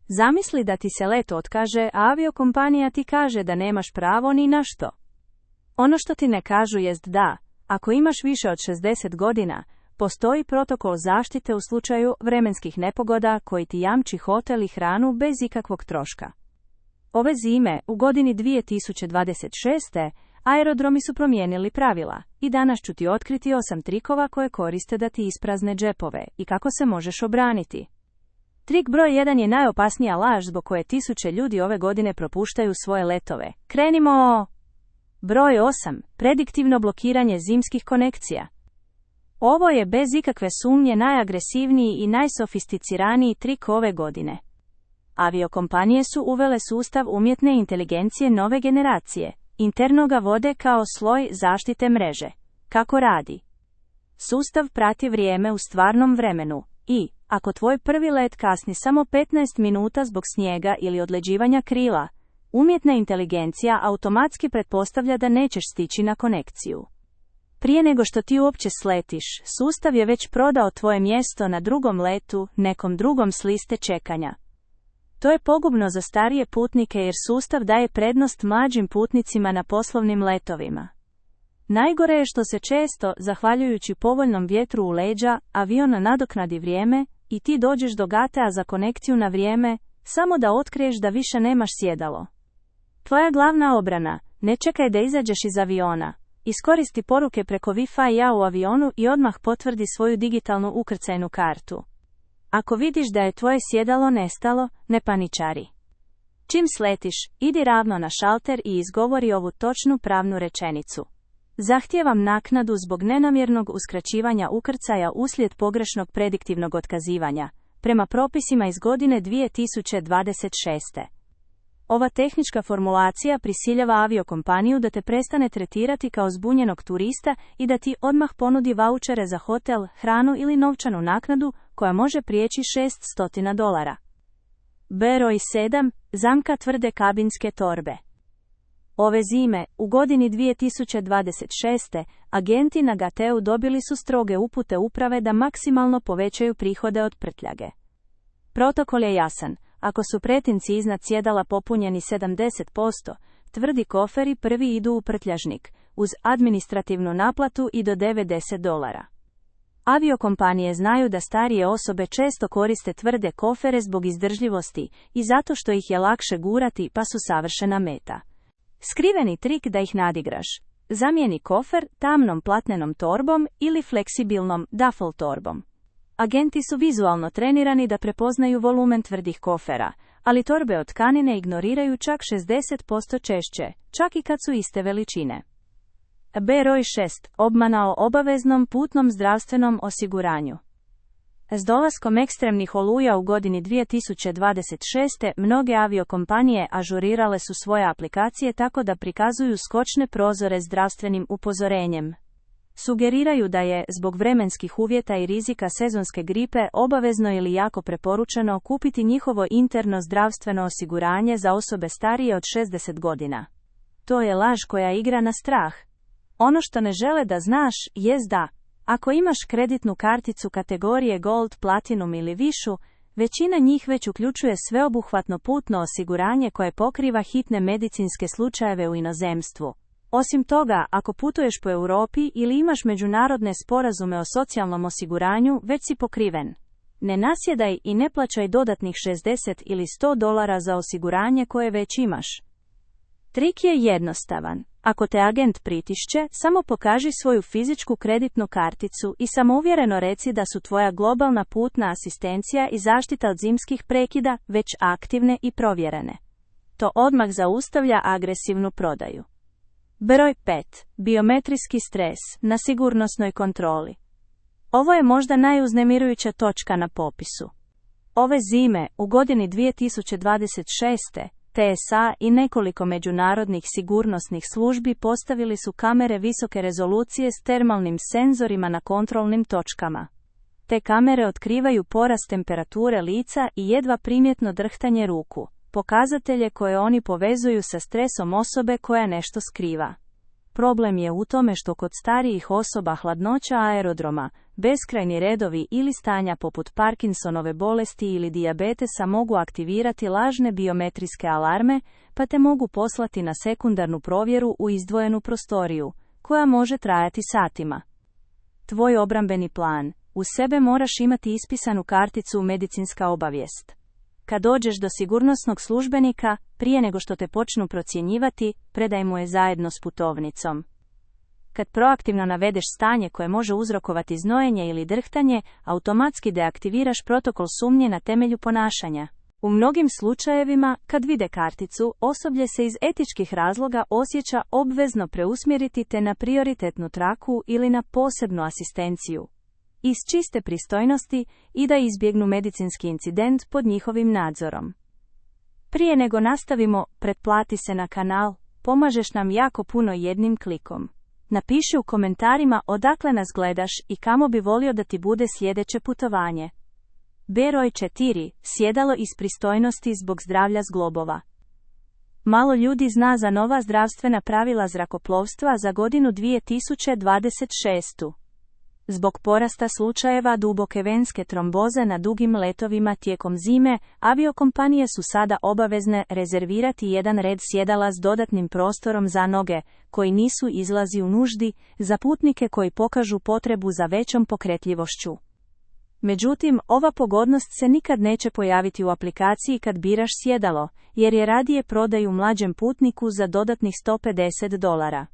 Zamisli da ti se let otkaže, a aviokompanija ti kaže da nemaš pravo ni na što. Ono što ti ne kažu jest da, ako imaš više od 60 godina, postoji protokol zaštite u slučaju vremenskih nepogoda koji ti jamči hotel i hranu bez ikakvog troška. Ove zime, u godini 2026. aerodromi su promijenili pravila i danas ću ti otkriti 8 trikova koje koriste da ti isprazne džepove i kako se možeš obraniti. Trik broj 1 je najopasnija laž zbog koje tisuće ljudi ove godine propuštaju svoje letove. Krenimo! Broj 8. Prediktivno blokiranje zimskih konekcija. Ovo je bez ikakve sumnje najagresivniji i najsofisticiraniji trik ove godine. Aviokompanije su uvele sustav umjetne inteligencije nove generacije. Interno ga vode kao sloj zaštite mreže. Kako radi? Sustav prati vrijeme u stvarnom vremenu i, ako tvoj prvi let kasni samo 15 minuta zbog snijega ili odleđivanja krila, umjetna inteligencija automatski pretpostavlja da nećeš stići na konekciju. Prije nego što ti uopće sletiš, sustav je već prodao tvoje mjesto na drugom letu, nekom drugom s liste čekanja. To je pogubno za starije putnike jer sustav daje prednost mlađim putnicima na poslovnim letovima. Najgore je što se često, zahvaljujući povoljnom vjetru u leđa, avion nadoknadi vrijeme i ti dođeš do gata za konekciju na vrijeme, samo da otkriješ da više nemaš sjedalo. Tvoja glavna obrana: ne čekaj da izađeš iz aviona. Iskoristi poruke preko Wi-Fi u avionu i odmah potvrdi svoju digitalnu ukrcajnu kartu. Ako vidiš da je tvoje sjedalo nestalo, ne paničari. Čim sletiš, idi ravno na šalter i izgovori ovu točnu pravnu rečenicu. Zahtijevam naknadu zbog nenamjernog uskraćivanja ukrcaja uslijed pogrešnog prediktivnog otkazivanja, prema propisima iz godine 2026. Ova tehnička formulacija prisiljava aviokompaniju da te prestane tretirati kao zbunjenog turista i da ti odmah ponudi vaučere za hotel, hranu ili novčanu naknadu koja može prijeći $600. Broj 7. Zamka tvrde kabinske torbe. Ove zime, u godini 2026. agenti na GATE-u dobili su stroge upute uprave da maksimalno povećaju prihode od prtljage. Protokol je jasan. Ako su pretinci iznad sjedala popunjeni 70%, tvrdi koferi prvi idu u prtljažnik, uz administrativnu naplatu i do $90. Aviokompanije znaju da starije osobe često koriste tvrde kofere zbog izdržljivosti i zato što ih je lakše gurati pa su savršena meta. Skriveni trik da ih nadigraš: zamijeni kofer tamnom platnenom torbom ili fleksibilnom duffel torbom. Agenti su vizualno trenirani da prepoznaju volumen tvrdih kofera, ali torbe od tkanine ignoriraju čak 60% češće, čak i kad su iste veličine. Broj 6. Obmana o obaveznom putnom zdravstvenom osiguranju. S dolaskom ekstremnih oluja u godini 2026. mnoge aviokompanije ažurirale su svoje aplikacije tako da prikazuju skočne prozore zdravstvenim upozorenjem. Sugeriraju da je, zbog vremenskih uvjeta i rizika sezonske gripe, obavezno ili jako preporučeno kupiti njihovo interno zdravstveno osiguranje za osobe starije od 60 godina. To je laž koja igra na strah. Ono što ne žele da znaš, jest da, ako imaš kreditnu karticu kategorije Gold, Platinum ili višu, većina njih već uključuje sveobuhvatno putno osiguranje koje pokriva hitne medicinske slučajeve u inozemstvu. Osim toga, ako putuješ po Europi ili imaš međunarodne sporazume o socijalnom osiguranju, već si pokriven. Ne nasjedaj i ne plaćaj dodatnih $60 ili $100 za osiguranje koje već imaš. Trik je jednostavan. Ako te agent pritišće, samo pokaži svoju fizičku kreditnu karticu i samouvjereno reci da su tvoja globalna putna asistencija i zaštita od zimskih prekida već aktivne i provjerene. To odmah zaustavlja agresivnu prodaju. Broj 5. Biometrijski stres na sigurnosnoj kontroli. Ovo je možda najuznemirujuća točka na popisu. Ove zime, u godini 2026. TSA i nekoliko međunarodnih sigurnosnih službi postavili su kamere visoke rezolucije s termalnim senzorima na kontrolnim točkama. Te kamere otkrivaju porast temperature lica i jedva primjetno drhtanje ruku, pokazatelje koje oni povezuju sa stresom osobe koja nešto skriva. Problem je u tome što kod starijih osoba hladnoća aerodroma, beskrajni redovi ili stanja poput Parkinsonove bolesti ili dijabetesa mogu aktivirati lažne biometrijske alarme, pa te mogu poslati na sekundarnu provjeru u izdvojenu prostoriju, koja može trajati satima. Tvoj obrambeni plan. Uz sebe moraš imati ispisanu karticu medicinska obavijest. Kad dođeš do sigurnosnog službenika, prije nego što te počnu procjenjivati, predaj mu je zajedno s putovnicom. Kad proaktivno navedeš stanje koje može uzrokovati znojenje ili drhtanje, automatski deaktiviraš protokol sumnje na temelju ponašanja. U mnogim slučajevima, kad vide karticu, osoblje se iz etičkih razloga osjeća obvezno preusmjeriti te na prioritetnu traku ili na posebnu asistenciju. Iz čiste pristojnosti i da izbjegnu medicinski incident pod njihovim nadzorom. Prije nego nastavimo, pretplati se na kanal, pomažeš nam jako puno jednim klikom. Napiši u komentarima odakle nas gledaš i kamo bi volio da ti bude sljedeće putovanje. Broj 4. Sjedalo iz pristojnosti zbog zdravlja zglobova. Malo ljudi zna za nova zdravstvena pravila zrakoplovstva za godinu 2026. Zbog porasta slučajeva duboke venske tromboze na dugim letovima tijekom zime, aviokompanije su sada obavezne rezervirati jedan red sjedala s dodatnim prostorom za noge, koji nisu izlazi u nuždi, za putnike koji pokažu potrebu za većom pokretljivošću. Međutim, ova pogodnost se nikad neće pojaviti u aplikaciji kad biraš sjedalo, jer je radije prodaju mlađem putniku za dodatnih $150.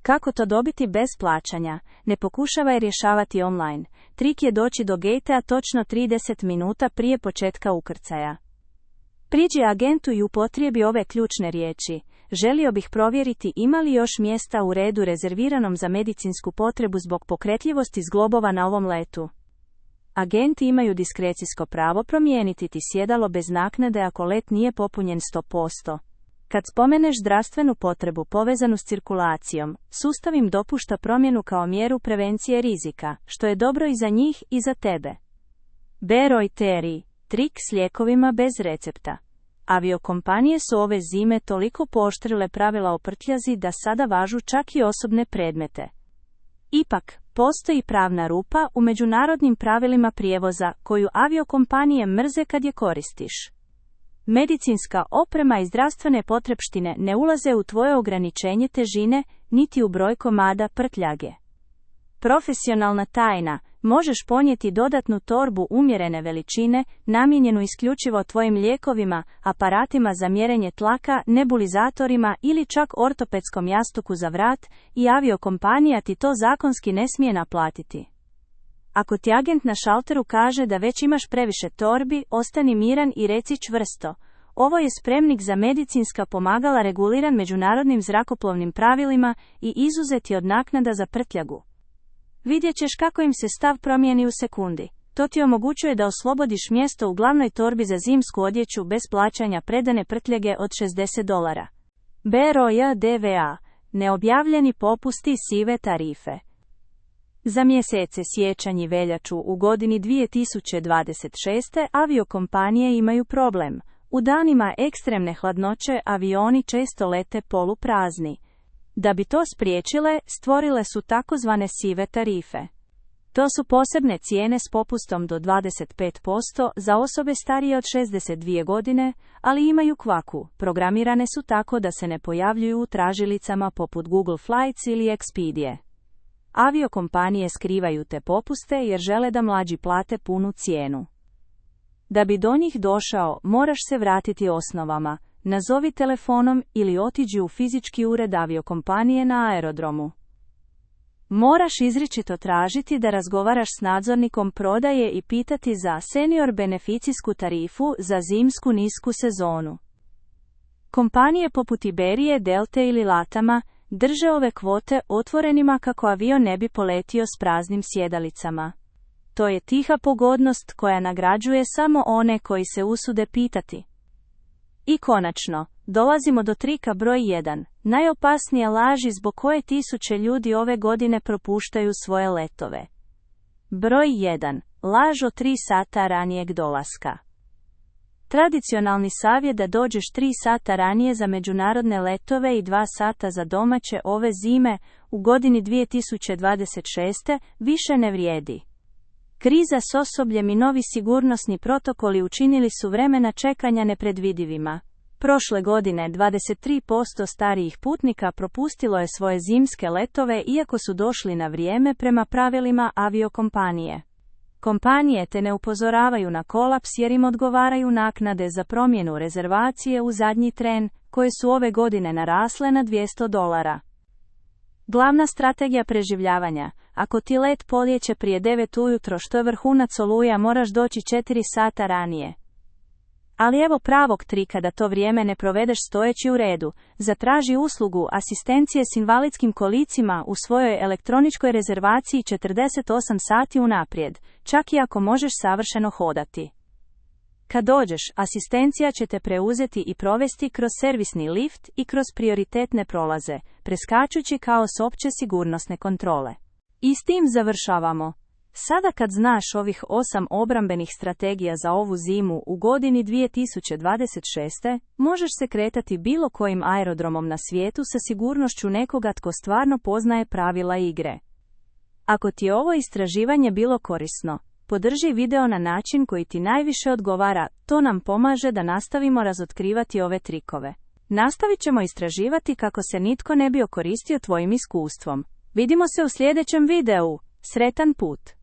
Kako to dobiti bez plaćanja? Ne pokušavaj rješavati online. Trik je doći do gejta točno 30 minuta prije početka ukrcaja. Priđi agentu i upotrijebi ove ključne riječi. Želio bih provjeriti ima li još mjesta u redu rezerviranom za medicinsku potrebu zbog pokretljivosti zglobova na ovom letu. Agenti imaju diskrecijsko pravo promijeniti ti sjedalo bez naknade ako let nije popunjen 100%. Kad spomeneš zdravstvenu potrebu povezanu s cirkulacijom, sustav im dopušta promjenu kao mjeru prevencije rizika, što je dobro i za njih i za tebe. Broj 3. Trik s lijekovima bez recepta. Aviokompanije su ove zime toliko pooštrile pravila o prtljazi da sada važu čak i osobne predmete. Ipak, postoji pravna rupa u međunarodnim pravilima prijevoza koju aviokompanije mrze kad je koristiš. Medicinska oprema i zdravstvene potrepštine ne ulaze u tvoje ograničenje težine, niti u broj komada prtljage. Profesionalna tajna, možeš ponijeti dodatnu torbu umjerene veličine, namijenjenu isključivo tvojim lijekovima, aparatima za mjerenje tlaka, nebulizatorima ili čak ortopedskom jastuku za vrat, i aviokompanija ti to zakonski ne smije naplatiti. Ako ti agent na šalteru kaže da već imaš previše torbi, ostani miran i reci čvrsto: ovo je spremnik za medicinska pomagala reguliran međunarodnim zrakoplovnim pravilima i izuzet je od naknada za prtljagu. Vidjet ćeš kako im se stav promijeni u sekundi. To ti omogućuje da oslobodiš mjesto u glavnoj torbi za zimsku odjeću bez plaćanja predane prtljage od $60. Broj 2. Neobjavljeni popusti i sive tarife. Za mjesece siječanj i veljaču u godini 2026. aviokompanije imaju problem. U danima ekstremne hladnoće avioni često lete poluprazni. Da bi to spriječile, stvorile su takozvane sive tarife. To su posebne cijene s popustom do 25% za osobe starije od 62 godine, ali imaju kvaku. Programirane su tako da se ne pojavljuju u tražilicama poput Google Flights ili Expedia. Aviokompanije skrivaju te popuste jer žele da mlađi plate punu cijenu. Da bi do njih došao, moraš se vratiti osnovama. Nazovi telefonom ili otiđi u fizički ured aviokompanije na aerodromu. Moraš izričito tražiti da razgovaraš s nadzornikom prodaje i pitati za senior beneficijsku tarifu za zimsku nisku sezonu. Kompanije poput Iberije, Delte ili Latama drže ove kvote otvorenima kako avion ne bi poletio s praznim sjedalicama. To je tiha pogodnost koja nagrađuje samo one koji se usude pitati. I konačno, dolazimo do trika broj 1. Najopasnije laži zbog koje tisuće ljudi ove godine propuštaju svoje letove. Broj 1. Laž o 3 sata ranijeg dolaska. Tradicionalni savjet da dođeš 3 sata ranije za međunarodne letove i 2 sata za domaće ove zime u godini 2026. više ne vrijedi. Kriza s osobljem i novi sigurnosni protokoli učinili su vremena čekanja nepredvidivima. Prošle godine 23% starijih putnika propustilo je svoje zimske letove iako su došli na vrijeme prema pravilima aviokompanije. Kompanije te ne upozoravaju na kolaps jer im odgovaraju naknade za promjenu rezervacije u zadnji tren, koje su ove godine narasle na $200. Glavna strategija preživljavanja. Ako ti let poljeće prije 9 ujutro što je vrhunac oluja, moraš doći 4 sata ranije. Ali evo pravog trika da to vrijeme ne provedeš stojeći u redu. Zatraži uslugu asistencije s invalidskim kolicima u svojoj elektroničkoj rezervaciji 48 sati unaprijed, čak i ako možeš savršeno hodati. Kad dođeš, asistencija će te preuzeti i provesti kroz servisni lift i kroz prioritetne prolaze, preskačući kaos opće sigurnosne kontrole. I s tim završavamo. Sada kad znaš ovih 8 obrambenih strategija za ovu zimu u godini 2026. možeš se kretati bilo kojim aerodromom na svijetu sa sigurnošću nekoga tko stvarno poznaje pravila igre. Ako ti je ovo istraživanje bilo korisno, podrži video na način koji ti najviše odgovara, to nam pomaže da nastavimo razotkrivati ove trikove. Nastavit ćemo istraživati kako se nitko ne bi okoristio tvojim iskustvom. Vidimo se u sljedećem videu. Sretan put!